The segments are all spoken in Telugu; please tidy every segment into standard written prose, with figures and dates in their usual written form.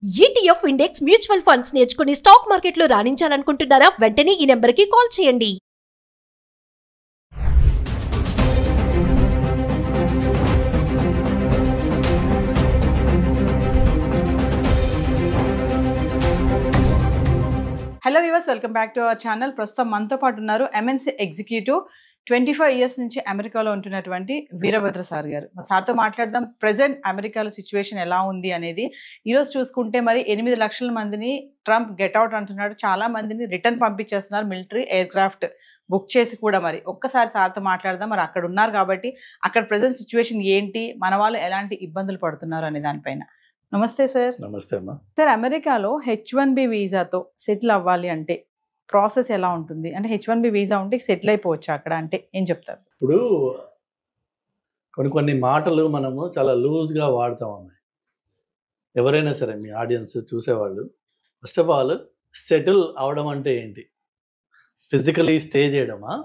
ETF ఇండెక్స్ మ్యూచువల్ ఫండ్స్ నేర్చుకుని స్టాక్ మార్కెట్లో రాణించాలనుకుంటున్నారా? వెంటనే ఈ నెంబర్కి కాల్ చేయండి. Hello viewers, welcome back to our channel. ప్రస్తుతం మనతో పాటు ఉన్నారు ఎంఎన్సీ ఎగ్జిక్యూటివ్ 25 ఇయర్స్ నుంచి అమెరికాలో ఉంటున్నటువంటి వీరభద్ర సార్ గారు. సార్తో మాట్లాడదాం. ప్రెసెంట్ అమెరికాలో సిచ్యువేషన్ ఎలా ఉంది అనేది. ఈరోజు చూసుకుంటే మరి 8 లక్షల మందిని ట్రంప్ గెట్అవుట్ అంటున్నాడు. చాలా మందిని రిటర్న్ పంపించేస్తున్నారు, మిలిటరీ ఎయిర్ క్రాఫ్ట్ బుక్ చేసి కూడా. మరి ఒక్కసారి సార్తో మాట్లాడదాం. మరి అక్కడ ఉన్నారు కాబట్టి అక్కడ ప్రెసెంట్ సిచ్యువేషన్ ఏంటి, మన వాళ్ళు ఎలాంటి ఇబ్బందులు పడుతున్నారు అనే దానిపైన. నమస్తే సార్. నమస్తే అమ్మా. సార్, అమెరికాలో H1B వీసాతో సెటిల్ అవ్వాలి అంటే ప్రాసెస్ ఎలా ఉంటుంది? అంటే H1B వీసా ఉంటే సెటిల్ అయిపోవచ్చు అక్కడ అంటే ఏం చెప్తారు సార్? ఇప్పుడు కొన్ని మాటలు మనము చాలా లూజ్గా వాడతాం అమ్మాయి. ఎవరైనా సరే మీ ఆడియన్స్ చూసేవాళ్ళు, ఫస్ట్ ఆఫ్ ఆల్ సెటిల్ అవడం అంటే ఏంటి? ఫిజికలీ స్టే చేయడమా,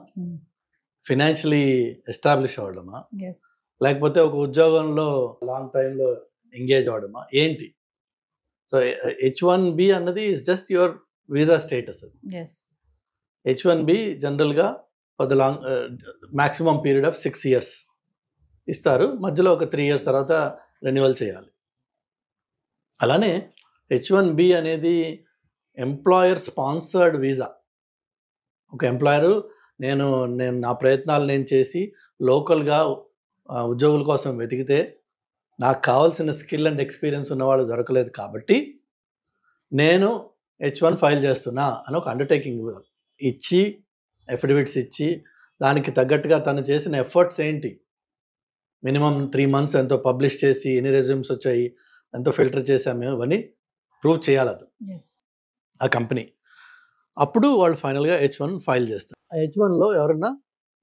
ఫినాన్షియలీ ఎస్టాబ్లిష్ అవ్వడమా, లేకపోతే ఒక ఉద్యోగంలో లాంగ్ టైంలో ఎంగేజ్ అవ్వడమా, ఏంటి? సో H1B అన్నది is just your visa status. H1B జనరల్గా for the long maximum period of 6 years ఇస్తారు. మధ్యలో ఒక 3 years తర్వాత రెన్యువల్ చేయాలి. అలానే H1B అనేది ఎంప్లాయర్ స్పాన్సర్డ్ వీసా. ఒక ఎంప్లాయరు నేను నా ప్రయత్నాలు నేను చేసి లోకల్గా ఉద్యోగుల కోసం వెతికితే నాకు కావాల్సిన స్కిల్ అండ్ ఎక్స్పీరియన్స్ ఉన్నవాళ్ళు దొరకలేదు కాబట్టి నేను H1 ఫైల్ చేస్తున్నా అని ఒక అండర్టేకింగ్ ఇచ్చి, ఎఫిడవిట్స్ ఇచ్చి, దానికి తగ్గట్టుగా తను చేసిన ఎఫర్ట్స్ ఏంటి, మినిమం 3 months ఎంతో పబ్లిష్ చేసి, ఎన్ని రెజ్యూమ్స్ వచ్చాయి, ఎంతో ఫిల్టర్ చేసాము, ఇవన్నీ ప్రూవ్ చేయాలి అది ఆ కంపెనీ. అప్పుడు వాళ్ళు ఫైనల్గా H1 ఫైల్ చేస్తారు. ఆ H1లో ఎవరన్నా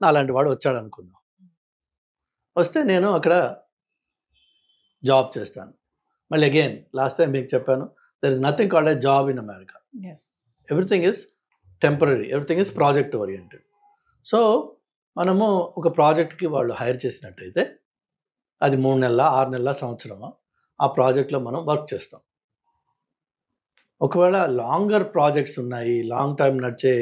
నాలాంటి వాడు వచ్చాడు అనుకుందాం. వస్తే నేను అక్కడ జాబ్ చేస్తాను. మళ్ళీ అగైన్ లాస్ట్ టైం మీకు చెప్పాను, there is nothing called a job in America. Everything is temporary, everything is project oriented. So మనము ఒక ప్రాజెక్ట్కి వాళ్ళు హైర్ చేసినట్టయితే అది 3 నెలల, 6 నెలల, సంవత్సరమా ఆ ప్రాజెక్ట్లో మనం వర్క్ చేస్తాం. ఒకవేళ లాంగర్ ప్రాజెక్ట్స్ ఉన్నాయి, లాంగ్ టైం నడిచే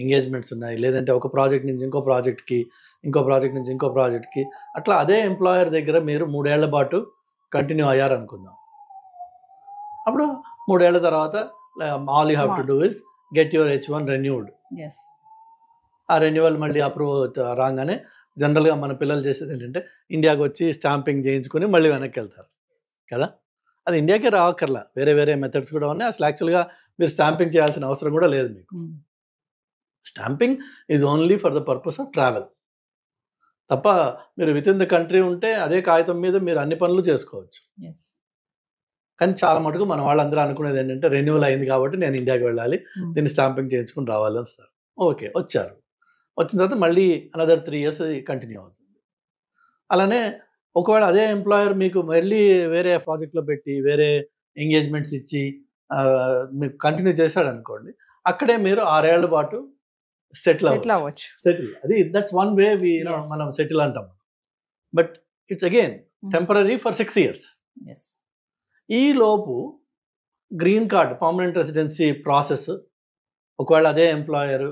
ఎంగేజ్మెంట్స్ ఉన్నాయి, లేదంటే ఒక ప్రాజెక్ట్ నుంచి ఇంకో ప్రాజెక్ట్కి, ఇంకో ప్రాజెక్ట్ నుంచి ఇంకో ప్రాజెక్ట్కి, అట్లా అదే ఎంప్లాయర్ దగ్గర మీరు 3 ఏళ్ల పాటు కంటిన్యూ అయ్యారనుకుందాం. అప్పుడు 3 ఏళ్ల తర్వాత all you have to do is get your H1 renewed. ఆ రెన్యువల్ మళ్ళీ అప్రూవ్ రాగానే జనరల్గా మన పిల్లలు చేసేది ఏంటంటే ఇండియాకి వచ్చి స్టాంపింగ్ చేయించుకొని మళ్ళీ వెనక్కి వెళ్తారు కదా. అది ఇండియాకే రావక్కర్లా, వేరే వేరే మెథడ్స్ కూడా ఉన్నాయి. అసలు యాక్చువల్గా మీరు స్టాంపింగ్ చేయాల్సిన అవసరం కూడా లేదు మీకు. Stamping is only for the purpose of travel తప్ప మీరు విత్ ఇన్ ద కంట్రీ ఉంటే అదే కాగితం మీద మీరు అన్ని పనులు చేసుకోవచ్చు. కానీ చాలా మటుకు మన వాళ్ళందరూ అనుకునేది ఏంటంటే రెన్యువల్ అయింది కాబట్టి నేను ఇండియాకి వెళ్ళాలి, దీన్ని స్టాంపింగ్ చేయించుకుని రావాలి వస్తారు. ఓకే, వచ్చారు. వచ్చిన తర్వాత మళ్ళీ అనదర్ 3 years కంటిన్యూ అవుతుంది. అలానే ఒకవేళ అదే ఎంప్లాయర్ మీకు మళ్ళీ వేరే ప్రాజెక్ట్లో పెట్టి వేరే ఎంగేజ్మెంట్స్ ఇచ్చి మీకు కంటిన్యూ చేశాడు అనుకోండి, అక్కడే మీరు 6 ఏళ్ల పాటు సెటిల్ అవ్వచ్చు. సెటిల్, అది దట్స్ వన్ వే మనం సెటిల్ అంటాం. But it's again temporary for 6 years. ఈ లోపు green card, permanent residency process ఒకవేళ అదే ఎంప్లాయరు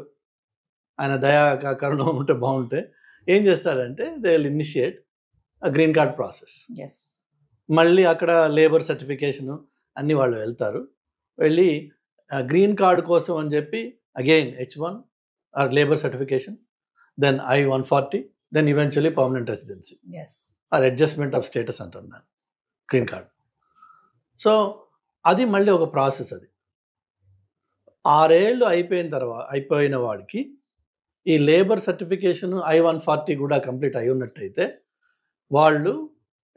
ఆయన దయా కరుణం ఉంటే బాగుంటే ఏం చేస్తారంటే they will initiate green card process. మళ్ళీ అక్కడ లేబర్ సర్టిఫికేషను అన్నీ వాళ్ళు వెళ్తారు. వెళ్ళి గ్రీన్ కార్డ్ కోసం అని చెప్పి again H1 or labour certification, then I-140, then eventually permanent residency or adjustment of status అంటారు దాన్ని, గ్రీన్ కార్డ్. సో అది మళ్ళీ ఒక ప్రాసెస్. అది 6 ఏళ్ళు అయిపోయిన వాడికి ఈ లేబర్ సర్టిఫికేషన్ I-140 కూడా కంప్లీట్ అయి ఉన్నట్టయితే వాళ్ళు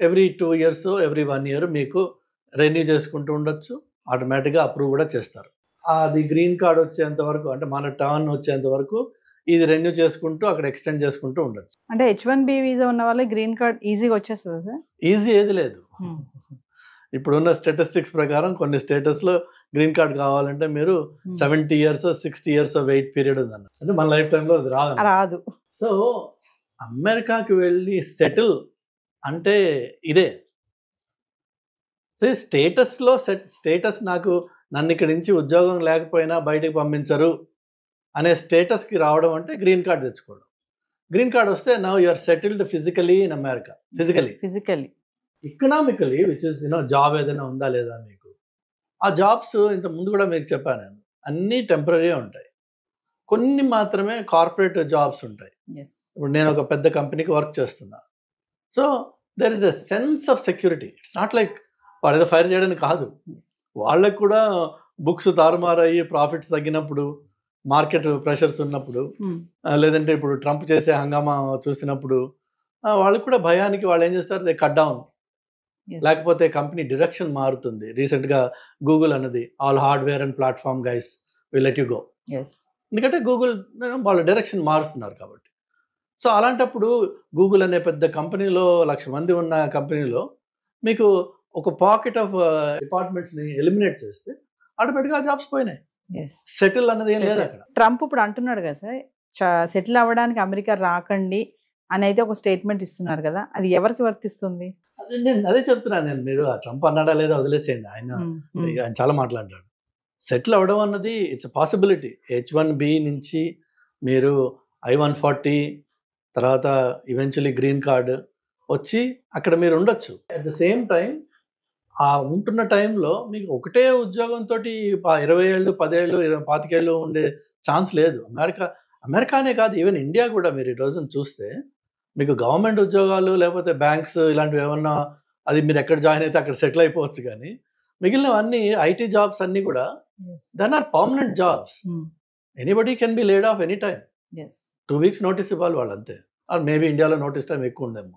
ఎవ్రీ 2 years, ఎవ్రీ 1 year మీకు రెన్యూ చేసుకుంటూ ఉండొచ్చు. ఆటోమేటిక్గా అప్రూవ్ కూడా చేస్తారు. అది గ్రీన్ కార్డ్ వచ్చేంత వరకు, అంటే మన టర్న్ వచ్చేంత వరకు ఇది రెన్యూ చేసుకుంటూ అక్కడ ఎక్స్టెండ్ చేసుకుంటూ ఉండొచ్చు. అంటే H1B వీసా ఉన్న వాళ్ళకి గ్రీన్ కార్డ్ ఈజీగా వచ్చేస్తుంది సార్? ఈజీ ఏది లేదు. ఇప్పుడున్న స్టాటిస్టిక్స్ ప్రకారం కొన్ని స్టేటస్లో గ్రీన్ కార్డ్ కావాలంటే మీరు 70 years, 60 years వెయిట్ పీరియడ్ ఉందన్న. అంటే మన లైఫ్ టైంలో అది రాదు. సో అమెరికాకి వెళ్ళి సెటిల్ అంటే ఇదే. సో స్టేటస్ నాకు నన్ను ఇక్కడి నుంచి ఉద్యోగం లేకపోయినా బయటికి పంపించరు అనే స్టేటస్కి రావడం అంటే గ్రీన్ కార్డ్ తెచ్చుకోవడం. గ్రీన్ కార్డ్ వస్తే now you are settled physically in America. Physically economically which is job ఏదైనా ఉందా లేదా మీకు. ఆ జాబ్స్ ఇంత ముందు కూడా మీకు చెప్పాను నేను, అన్నీ టెంపరీ ఉంటాయి, కొన్ని మాత్రమే కార్పొరేట్ జాబ్స్ ఉంటాయి. ఇప్పుడు నేను ఒక పెద్ద కంపెనీకి వర్క్ చేస్తున్నా. So there is a sense of security. It's not like వాళ్ళు ఏదో ఫైర్ చేయడానికి కాదు, వాళ్ళకు కూడా బుక్స్ తారుమారయ్యి ప్రాఫిట్స్ తగ్గినప్పుడు, మార్కెట్ ప్రెషర్స్ ఉన్నప్పుడు, లేదంటే ఇప్పుడు ట్రంప్ చేసే హంగామా చూసినప్పుడు వాళ్ళకు కూడా భయానికి వాళ్ళు ఏం చేస్తారు, దే కట్ డౌన్. లేకపోతే కంపెనీ డైరెక్షన్ మారుతుంది. రీసెంట్గా గూగుల్ అన్నది all hardware and platform guys will let you go. ఎందుకంటే గూగుల్ వాళ్ళ డైరెక్షన్ మారుస్తున్నారు కాబట్టి. సో అలాంటప్పుడు గూగుల్ అనే పెద్ద కంపెనీలో 1,00,000 మంది ఉన్న కంపెనీలో మీకు ఒక పాకెట్ ఆఫ్ డిపార్ట్మెంట్స్ని ఎలిమినేట్ చేస్తే ఆటోమేటిక్గా జాబ్స్ పోయినాయి. సెటిల్ అన్నది ఏం లేదు అక్కడ. ట్రంప్ ఇప్పుడు అంటున్నాడు కదా సార్, సెటిల్ అవ్వడానికి అమెరికా రాకండి అని అయితే ఒక స్టేట్మెంట్ ఇస్తున్నారు కదా, అది ఎవరికి వర్తిస్తుంది? అదే చెప్తున్నాను నేను. మీరు ఆ ట్రంప్ అన్నాడా లేదా వదిలేసేయండి, ఆయన చాలా మాట్లాడాడు. సెటిల్ అవ్వడం అన్నది ఇట్స్ ఎ పాసిబిలిటీ. H1B నుంచి మీరు I-140 తర్వాత ఈవెన్చువలీ గ్రీన్ కార్డ్ వచ్చి అక్కడ మీరు ఉండొచ్చు. అట్ ద సేమ్ టైం ఆ ఉంటున్న టైంలో మీకు ఒకటే ఉద్యోగంతో 20 ఏళ్ళు 10 ఏళ్ళు 25 ఏళ్ళు ఉండే ఛాన్స్ లేదు. అమెరికానే కాదు, ఈవెన్ ఇండియా కూడా మీరు ఈ రోజున చూస్తే మీకు గవర్నమెంట్ ఉద్యోగాలు లేకపోతే బ్యాంక్స్ ఇలాంటివి ఏమన్నా అది మీరు ఎక్కడ జాయిన్ అయితే అక్కడ సెటిల్ అయిపోవచ్చు. కానీ మిగిలినవన్నీ ఐటీ జాబ్స్ అన్నీ కూడా then are permanent jobs. Anybody can be laid off any time. 2 weeks notice ఇవ్వాలి వాళ్ళు అంతే. ఆర్ మేబీ ఇండియాలో నోటీస్ టైం ఎక్కువ ఉందేమో,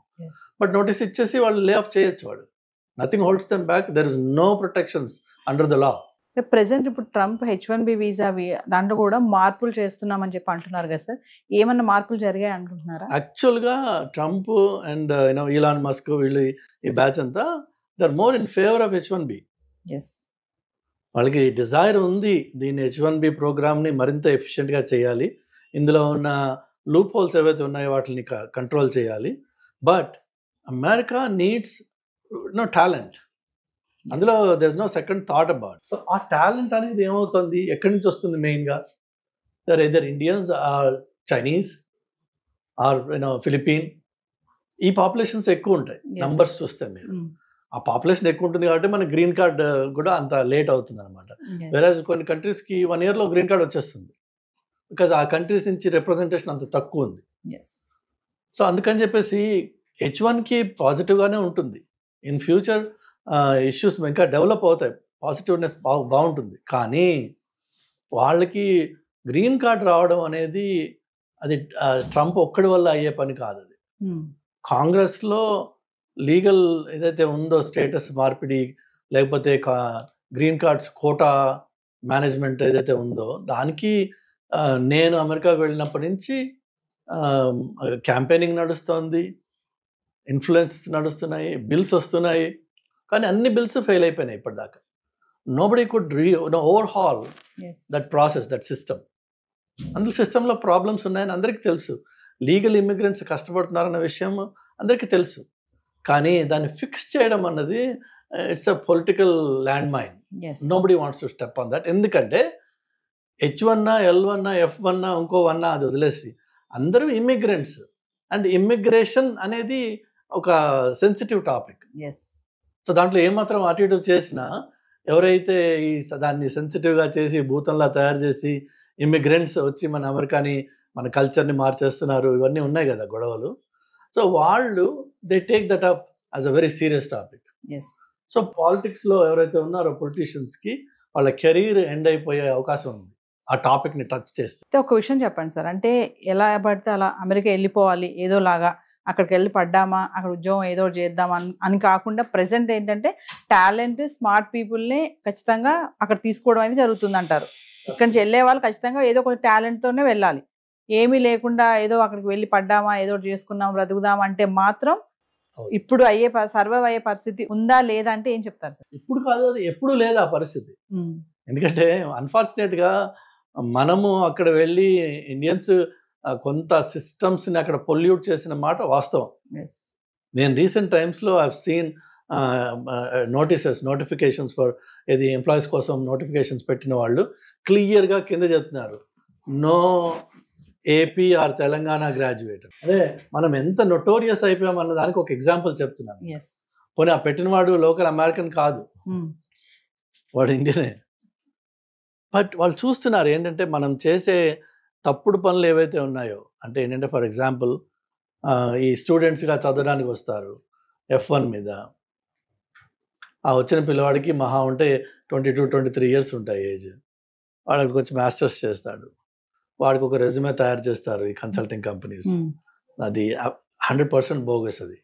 బట్ నోటీస్ ఇచ్చేసి వాళ్ళు లే ఆఫ్ చేయొచ్చు. వాడు nothing holds them back. There is no protections under the law. Present ఇప్పుడు ట్రంప్ H1B వీసా దాంట్లో కూడా మార్పులు చేస్తున్నామని చెప్పి అంటున్నారు కదా సార్, ఏమన్నా మార్పులు జరిగాయి అనుకుంటున్నారా? యాక్చువల్గా ట్రంప్ అండ్ ఈలాన్ మస్క్ వీళ్ళు ఈ బ్యాచ్ అంతా they are more in favour of H1B. వాళ్ళకి డిజైర్ ఉంది దీన్ని H1B ప్రోగ్రామ్ని మరింత ఎఫిషియెంట్గా చేయాలి, ఇందులో ఉన్న లూప్ హోల్స్ ఏవైతే ఉన్నాయో వాటిని కంట్రోల్ చేయాలి. But America needs talent. అందులో there is no second thought about. So ఆ టాలెంట్ అనేది ఏమవుతుంది, ఎక్కడి నుంచి వస్తుంది? మెయిన్గా there either Indians or Chinese or Filipino. ఈ పాపులేషన్స్ ఎక్కువ ఉంటాయి నంబర్స్ చూస్తే. మీరు ఆ పాపులేషన్ ఎక్కువ ఉంటుంది కాబట్టి మన గ్రీన్ కార్డ్ కూడా అంత లేట్ అవుతుంది అనమాట. వేరేజ్ కొన్ని కంట్రీస్కి 1 yearలో గ్రీన్ కార్డ్ వచ్చేస్తుంది, బికాజ్ ఆ కంట్రీస్ నుంచి రిప్రజెంటేషన్ అంత తక్కువ ఉంది. సో అందుకని చెప్పేసి H1కి పాజిటివ్గానే ఉంటుంది. ఇన్ ఫ్యూచర్ ఇష్యూస్ ఇంకా డెవలప్ అవుతాయి, పాజిటివ్నెస్ బాగుంటుంది. కానీ వాళ్ళకి గ్రీన్ కార్డ్ రావడం అనేది అది ట్రంప్ ఒక్కడి వల్ల అయ్యే పని కాదు. అది కాంగ్రెస్లో లీగల్ ఏదైతే ఉందో స్టేటస్ మార్పిడి లేకపోతే గ్రీన్ కార్డ్స్ కోటా మేనేజ్మెంట్ ఏదైతే ఉందో దానికి నేను అమెరికాకు వెళ్ళినప్పటి నుంచి క్యాంపెయినింగ్ నడుస్తుంది, ఇన్ఫ్లుయెన్స్ నడుస్తున్నాయి, బిల్స్ వస్తున్నాయి. కానీ అన్ని బిల్స్ ఫెయిల్ అయిపోయినాయి ఇప్పటిదాకా. Nobody could overhaul that process, that system. అందులో సిస్టంలో ప్రాబ్లమ్స్ ఉన్నాయని అందరికీ తెలుసు. లీగల్ ఇమిగ్రెంట్స్ కష్టపడుతున్నారన్న విషయం అందరికీ తెలుసు. కానీ దాన్ని ఫిక్స్ చేయడం అన్నది it's a political land mine. Nobody wants to step on that. ఎందుకంటే H1 L1 F1 ఇంకో 1 అది వదిలేసి అందరూ ఇమిగ్రెంట్స్. అండ్ ఇమిగ్రేషన్ అనేది ఒక సెన్సిటివ్ టాపిక్. సో దాంట్లో ఏమాత్రం అటు ఇటు చేసినా ఎవరైతే దాన్ని సెన్సిటివ్గా చేసి భూతంలా తయారు చేసి ఇమిగ్రెంట్స్ వచ్చి మన అమెరికాని మన కల్చర్ని మార్చేస్తున్నారు, ఇవన్నీ ఉన్నాయి కదా గొడవలు. సో వాళ్ళు they take that up as a very serious topic. So పాలిటిక్స్లో ఎవరైతే ఉన్నారో పొలిటీషియన్స్కి వాళ్ళ కెరీర్ ఎండ్ అయిపోయే అవకాశం ఉంది ఆ టాపిక్ని టచ్ చేస్తే. ఒక విషయం చెప్పండి సార్, అంటే ఎలా పడితే అలా అమెరికా వెళ్ళిపోవాలి ఏదోలాగా, అక్కడికి వెళ్ళి పడ్డామా అక్కడ ఉద్యోగం ఏదో చేద్దామా అని కాకుండా ప్రెసెంట్ ఏంటంటే టాలెంట్ స్మార్ట్ పీపుల్ని ఖచ్చితంగా అక్కడ తీసుకోవడం అనేది జరుగుతుంది అంటారు. ఇక్కడి నుంచి వెళ్ళే వాళ్ళు ఖచ్చితంగా ఏదో ఒక టాలెంట్తోనే వెళ్ళాలి. ఏమీ లేకుండా ఏదో అక్కడికి వెళ్ళి పడ్డామా ఏదో చేసుకున్నాం బ్రతుకుదాం అంటే మాత్రం ఇప్పుడు సర్వైవ్ అయ్యే పరిస్థితి ఉందా లేదా అంటే ఏం చెప్తారు సార్? ఇప్పుడు కాదు, అది ఎప్పుడు లేదు ఆ పరిస్థితి. ఎందుకంటే అన్ఫార్చునేట్గా మనము అక్కడ వెళ్ళి ఇండియన్స్ కొంత సిస్టమ్స్ని అక్కడ పొల్యూట్ చేసిన మాట వాస్తవం. నేను రీసెంట్ టైమ్స్లో I have seen notifications for ఇది ఎంప్లాయీస్ కోసం నోటిఫికేషన్స్ పెట్టిన వాళ్ళు క్లియర్గా కింద చెప్తున్నారు, no AP or Telangana graduate. అదే మనం ఎంత నొటోరియస్ అయిపోయాం అన్న దానికి ఒక ఎగ్జాంపుల్ చెప్తున్నాను. పోనీ ఆ పెట్టినవాడు లోకల్ అమెరికన్ కాదు, వాడు ఇండియనే. బట్ వాళ్ళు చూస్తున్నారు ఏంటంటే మనం చేసే తప్పుడు పనులు ఏవైతే ఉన్నాయో, అంటే ఏంటంటే ఫర్ ఎగ్జాంపుల్ ఈ స్టూడెంట్స్గా చదవడానికి వస్తారు F1 మీద, ఆ వచ్చిన పిల్లవాడికి మహా ఉంటే 22-23 ఇయర్స్ ఉంటాయి ఏజ్. వాడు అక్కడికి వచ్చి మాస్టర్స్ చేస్తాడు, వాడికి ఒక రెజ్యూమే తయారు చేస్తారు ఈ కన్సల్టింగ్ కంపెనీస్. అది 100% బోగస్ అది.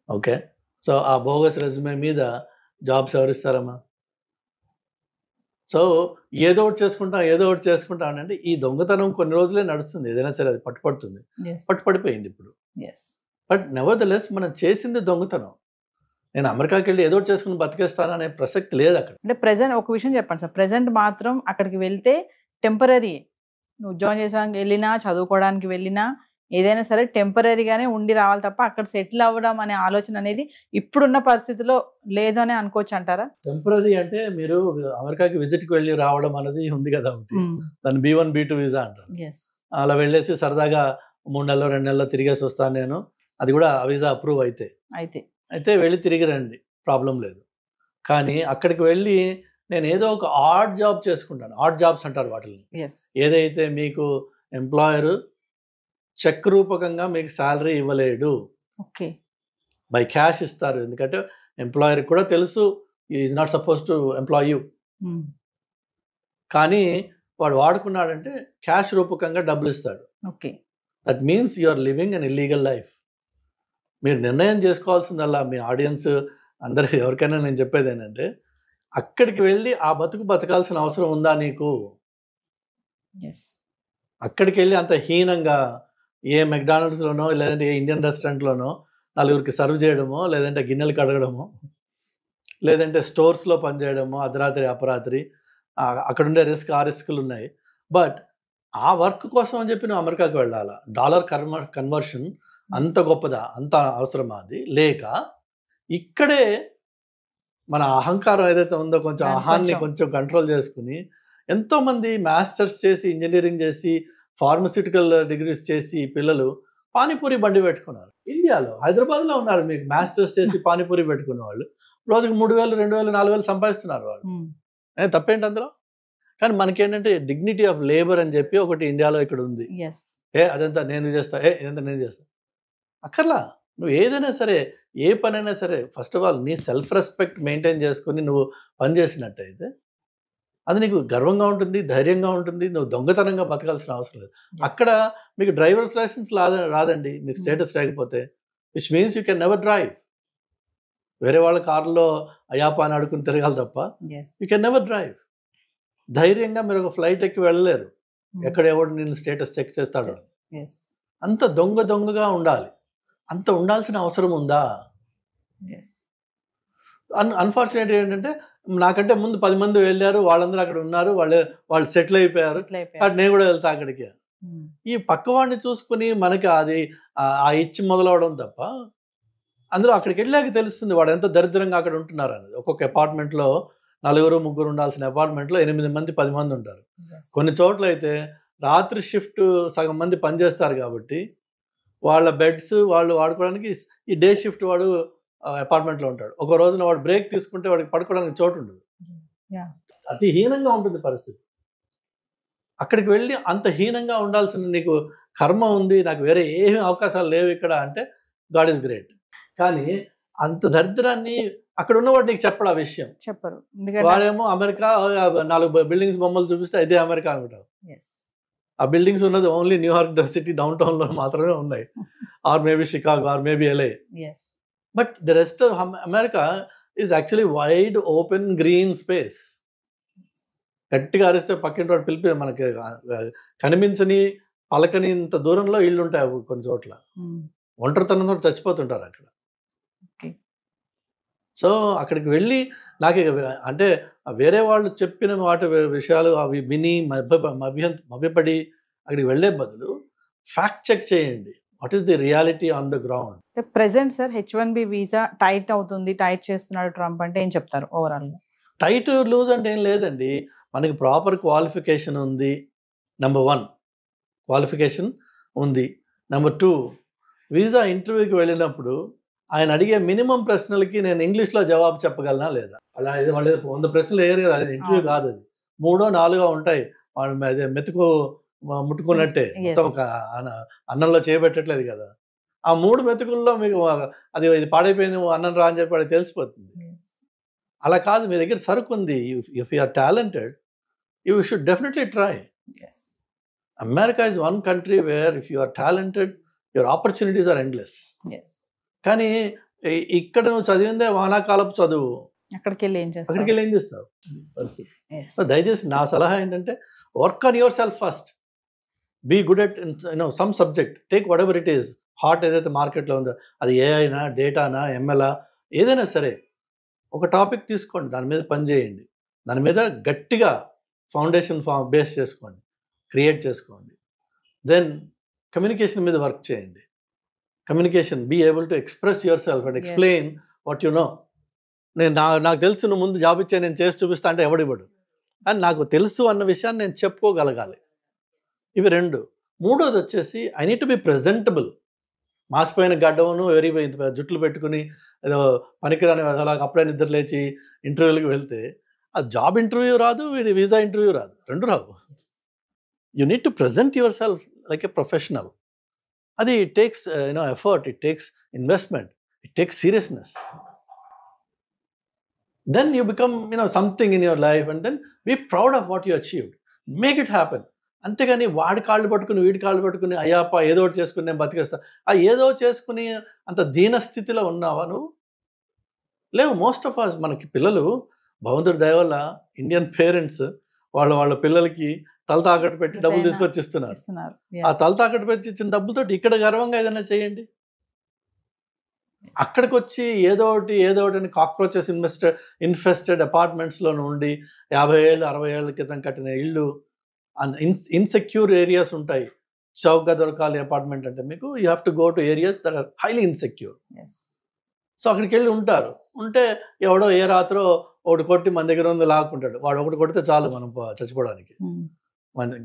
ఓకే, సో ఆ బోగస్ రెజ్యూమే మీద జాబ్స్ ఎవరిస్తారమ్మా? సో ఏదో ఒకటి చేసుకుంటా అంటే ఈ దొంగతనం కొన్ని రోజులే నడుస్తుంది, ఏదైనా సరే అది పట్టుపడుతుంది, పట్టుపడిపోయింది ఇప్పుడు. బట్ నెవర్దలెస్ మనం చేసింది దొంగతనం. నేను అమెరికాకి వెళ్ళి ఏదో చేసుకుని బతికేస్తాననే ప్రసక్తి లేదు అక్కడ. అంటే ప్రెజెంట్ ఒక విషయం చెప్పండి సార్, ప్రెజెంట్ మాత్రం అక్కడికి వెళ్తే టెంపరీ, నువ్వు జాయిన్ చేసానికి వెళ్ళినా చదువుకోవడానికి వెళ్ళినా ఏదైనా సరే టెంపరీగానే ఉండి రావాలి తప్ప అక్కడ సెటిల్ అవ్వడం అనే ఆలోచన అనేది ఇప్పుడున్న పరిస్థితిలో లేదు అని అనుకోవచ్చు అంటారా? టెంపరీ అంటే మీరు అమెరికాకి విజిట్కి వెళ్ళి రావడం అనేది ఉంది కదా, దాన్ని B1 B2 వీసా అంటారు. అలా వెళ్ళేసి సరదాగా 3 నెలలు 2 నెలలు తిరిగేసి వస్తాను నేను, అది కూడా ఆ వీసా అప్రూవ్ అయితే వెళ్ళి తిరిగి రండి, ప్రాబ్లం లేదు. కానీ అక్కడికి వెళ్ళి నేను ఏదో ఒక ఆడ్ జాబ్ చేసుకుంటాను, ఆడ్ జాబ్స్ అంటారు వాటిని. ఏదైతే మీకు ఎంప్లాయర్ చెక్ రూపకంగా మీకు శాలరీ ఇవ్వలేడు, బై క్యాష్ ఇస్తారు. ఎందుకంటే ఎంప్లాయర్ కూడా తెలుసు is not suppose to employ you, కానీ వాడు వాడుకున్నాడంటే క్యాష్ రూపకంగా డబ్బులు ఇస్తాడు. That means you are living an illegal life. మీరు నిర్ణయం చేసుకోవాల్సిందల్లా మీ ఆడియన్స్ అందరికి ఎవరికైనా నేను చెప్పేది ఏంటంటే, అక్కడికి వెళ్ళి ఆ బతకాల్సిన అవసరం ఉందా నీకు? అక్కడికి వెళ్ళి అంత హీనంగా ఏ మెక్డానల్డ్స్లోనో లేదంటే ఏ ఇండియన్ రెస్టారెంట్లోనో నలుగురికి సర్వ్ చేయడమో, లేదంటే గిన్నెలు కడగడమో, లేదంటే స్టోర్స్లో పనిచేయడమో అర్ధరాత్రి అపరాత్రి, అక్కడ ఉండే రిస్కులు ఉన్నాయి. బట్ ఆ వర్క్ కోసం అని చెప్పి నువ్వు అమెరికాకి వెళ్ళాలా? డాలర్ కన్వర్షన్ అంత గొప్పదా? అంత అవసరమా? అది లేక ఇక్కడే మన అహంకారం ఏదైతే ఉందో కొంచెం అహాన్ని కొంచెం కంట్రోల్ చేసుకుని ఎంతోమంది మాస్టర్స్ చేసి ఇంజనీరింగ్ చేసి ఫార్మస్యూటికల్ డిగ్రీస్ చేసి పిల్లలు పానీపూరి బండి పెట్టుకున్నారు. ఇండియాలో హైదరాబాద్లో ఉన్నారు మీకు మాస్టర్స్ చేసి పానీపూరి పెట్టుకున్న వాళ్ళు, రోజుకి 3,000 2,000 4,000 సంపాదిస్తున్నారు వాళ్ళు. తప్పేంటి అందులో? కానీ మనకేంటంటే డిగ్నిటీ ఆఫ్ లేబర్ అని చెప్పి ఒకటి ఇండియాలో ఇక్కడ ఉంది. అదంతా నేను చేస్తా, ఇదంతా నేను చేస్తా అక్కర్లా. నువ్వు ఏదైనా సరే, ఏ పనైనా సరే, ఫస్ట్ ఆఫ్ ఆల్ నీ సెల్ఫ్ రెస్పెక్ట్ మెయింటైన్ చేసుకుని నువ్వు పని చేసినట్టయితే అది నీకు గర్వంగా ఉంటుంది, ధైర్యంగా ఉంటుంది. నువ్వు దొంగతనంగా బతకాల్సిన అవసరం లేదు. అక్కడ మీకు డ్రైవర్స్ లైసెన్స్ రాదండి మీకు స్టేటస్ రాకపోతే, which means you can never drive. వేరే వాళ్ళ కారులో అయాపా అని అడుకుని తిరగాలి తప్ప యూ కెన్ నెవర్ డ్రైవ్. ధైర్యంగా మీరు ఒక ఫ్లైట్ ఎక్కి వెళ్ళలేరు, ఎక్కడ ఎవడు నేను స్టేటస్ చెక్ చేస్తాడో. అంత దొంగగా ఉండాలి. అంత ఉండాల్సిన అవసరం ఉందా? అన్ఫార్చునేట్ ఏంటంటే నాకంటే ముందు 10 మంది వెళ్ళారు, వాళ్ళందరూ అక్కడ ఉన్నారు, వాళ్ళు సెటిల్ అయిపోయారు, నేను కూడా వెళ్తా అక్కడికి. ఈ పక్కవాడిని చూసుకుని మనకి అది ఆ ఇచ్చి మొదలవడం తప్ప, అందులో అక్కడికి వెళ్ళాక తెలుస్తుంది వాడు ఎంత దరిద్రంగా అక్కడ ఉంటున్నారు అనేది. ఒక్కొక్క అపార్ట్మెంట్లో 4-3 ఉండాల్సిన అపార్ట్మెంట్లో 8 మంది 10 మంది ఉంటారు. కొన్ని చోట్ల అయితే రాత్రి షిఫ్ట్ సగం మంది పనిచేస్తారు కాబట్టి వాళ్ళ బెడ్స్ వాళ్ళు వాడుకోవడానికి ఈ డే షిఫ్ట్ వాడు అపార్ట్మెంట్లో ఉంటాడు. ఒక రోజున వాడు బ్రేక్ తీసుకుంటే వాడికి పడుకోవడానికి చోటు ఉండదు. అతి హీనంగా ఉంటుంది పరిస్థితి. అక్కడికి వెళ్ళి అంత హీనంగా ఉండాల్సిన నీకు కర్మ ఉంది, నాకు వేరే ఏమి అవకాశాలు లేవు ఇక్కడ అంటే గాడ్ ఈజ్ గ్రేట్. కానీ అంత దరిద్రాన్ని అక్కడ ఉన్నవాడు నీకు చెప్పడు, ఆ విషయం చెప్పరు. వాడేమో అమెరికా 4 బిల్డింగ్స్ బొమ్మలు చూపిస్తే ఇదే అమెరికా అనుకుంటారు. ఆ బిల్డింగ్స్ ఉన్నది only New York city down town లో మాత్రమే ఉన్నాయి, or maybe Chicago, or maybe LA. But the rest of America is actually wide open green space. గట్టిగా అరిస్తే పక్కింటి వాడు పిలిపి మనకి కనిపించని పలకని ఇంత దూరంలో ఇళ్ళు ఉంటాయి కొన్ని చోట్ల. ఒంటరితనంతో చచ్చిపోతుంటారు అక్కడ. సో అక్కడికి వెళ్ళి నాకు అంటే వేరే వాళ్ళు చెప్పిన వాటి విషయాలు అవి విని మభ్యపడి అక్కడికి వెళ్ళే బదులు ఫ్యాక్ట్ చెక్ చేయండి. What is the reality on the ground. Present sir H1B visa tight అవుతుంది, టైట్ చేస్తున్నాడు ట్రంప్ అంటే ఏం చెప్తారు ఓవరాల్ గా? టైట్ లూజ్ అంటే ఏం లేదండి, మనకి ప్రాపర్ క్వాలిఫికేషన్ ఉంది. నెంబర్ 1 క్వాలిఫికేషన్ ఉంది. నెంబర్ 2 వీసా ఇంటర్వ్యూకి వెళ్ళినప్పుడు ఆయన అడిగే మినిమం ప్రశ్నలకి నేను ఇంగ్లీష్లో జవాబు చెప్పగలనా లేదా? అలా వాళ్ళు 100 ప్రశ్నలు వేయరు కదా, అది ఇంటర్వ్యూ కాదు, అది 3 4 ఉంటాయి. వాళ్ళు అదే మెతుకు ముట్టుకున్నట్టే, మొత్తం ఒక అన్నంలో చేయబెట్టట్లేదు కదా. ఆ 3 మెతుకుల్లో మీకు అది ఇది పాడైపోయింది అన్నం రా అని చెప్పి వాడికి తెలిసిపోతుంది. అలా కాదు, మీ దగ్గర సరుకు ఉంది. If you are talented you should definitely try. America is one country where if you are talented your opportunities are endless. కానీ ఇక్కడ నువ్వు చదివిందే వానాకాలపు చదువు, అక్కడికి వెళ్ళి ఏం చేస్తావు పరిస్థితి. దయచేసి నా సలహా ఏంటంటే work on yourself first, be good at some subject, take whatever it is. Hot ఏదైతే మార్కెట్లో ఉందో అది ఏఐనా, డేటానా, ఎంఎల్ఆ, ఏదైనా సరే ఒక టాపిక్ తీసుకోండి, దాని మీద పని చేయండి, దాని మీద గట్టిగా ఫౌండేషన్ బేస్ చేసుకోండి, క్రియేట్ చేసుకోండి. దెన్ కమ్యూనికేషన్ మీద వర్క్ చేయండి. Communication, be able to express yourself and explain what you know. నాకు తెలుసు నువ్వు ముందు జాబ్ ఇచ్చే నేను చేసి చూపిస్తా అంటే ఎవడివ్వడు, అని నాకు తెలుసు అన్న విషయాన్ని నేను చెప్పుకోగలగాలి. ఇవి 2. 3వది వచ్చేసి I need to be presentable. మాసిపోయిన గడ్డమును జుట్లు పెట్టుకుని ఏదో పనికిరాని అలాగ అప్పుడే నిద్ర లేచి ఇంటర్వ్యూలకు వెళ్తే ఆ జాబ్ ఇంటర్వ్యూ రాదు, వీసా ఇంటర్వ్యూ రాదు, 2 రావు. You need to present yourself like a professional. అది it takes effort, it takes investment, it takes seriousness. Then you become something in your life and then be proud of what you achieved. Make it happen. అంతేగాని వాడి కాళ్ళు పట్టుకుని వీడి కాళ్ళు పట్టుకుని అయ్యాపా ఏదో ఒకటి చేసుకుని నేను బతికేస్తా, ఆ ఏదో చేసుకుని అంత దీనస్థితిలో ఉన్నావా నువ్వు? లేవు. మోస్ట్ ఆఫ్ అస్ మనకి పిల్లలు భగవంతుడి దయ వల్ల ఇండియన్ పేరెంట్స్ వాళ్ళ పిల్లలకి తల తాకట్టు పెట్టి డబ్బులు తీసుకొచ్చి ఇస్తున్నారు. ఆ తల తాకట్టు పెట్టి ఇచ్చిన డబ్బులతో ఇక్కడ గర్వంగా ఏదైనా చేయండి. అక్కడికి వచ్చి ఏదో ఒకటి అని కాక్రోచెస్ ఇన్ఫెస్టెడ్ అపార్ట్మెంట్స్లో ఉండి 50 ఏళ్ళు 60 ఏళ్ళ క్రితం కట్టిన ఇళ్ళు, ఇన్సెక్యూర్ ఏరియాస్ ఉంటాయి. చౌకగా దొరకాలి అపార్ట్మెంట్ అంటే మీకు you have to go to areas that are highly insecure. So అక్కడికి వెళ్ళి ఉంటే ఎవడో ఏ రాత్రో ఒకటి కొట్టి మన దగ్గర ఉంది లాక్కుంటాడు. వాడు ఒకటి కొడితే చాలు మనం చచ్చిపోవడానికి,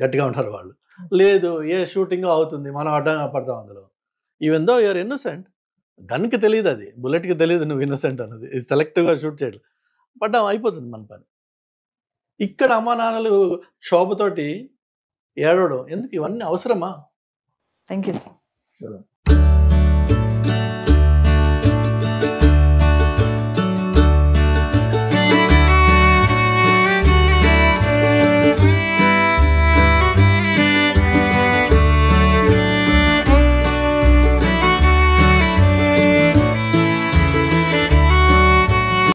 గట్టిగా ఉంటారు వాళ్ళు. లేదు, ఏ షూటింగ్ అవుతుంది, మనం అడ్డంగా పడతాం అందులో. ఈవెన్ దో యూఆర్ ఇన్నోసెంట్, గన్కి తెలియదు, అది బుల్లెట్కి తెలియదు నువ్వు ఇన్నోసెంట్ అన్నది. సెలెక్టివ్గా షూట్ చేయడం పడ్డాం, అయిపోతుంది మన పని. ఇక్కడ అమ్మా నాన్నలు క్షోభతోటి ఏడవడం ఎందుకు? ఇవన్నీ అవసరమా? Thank you sir.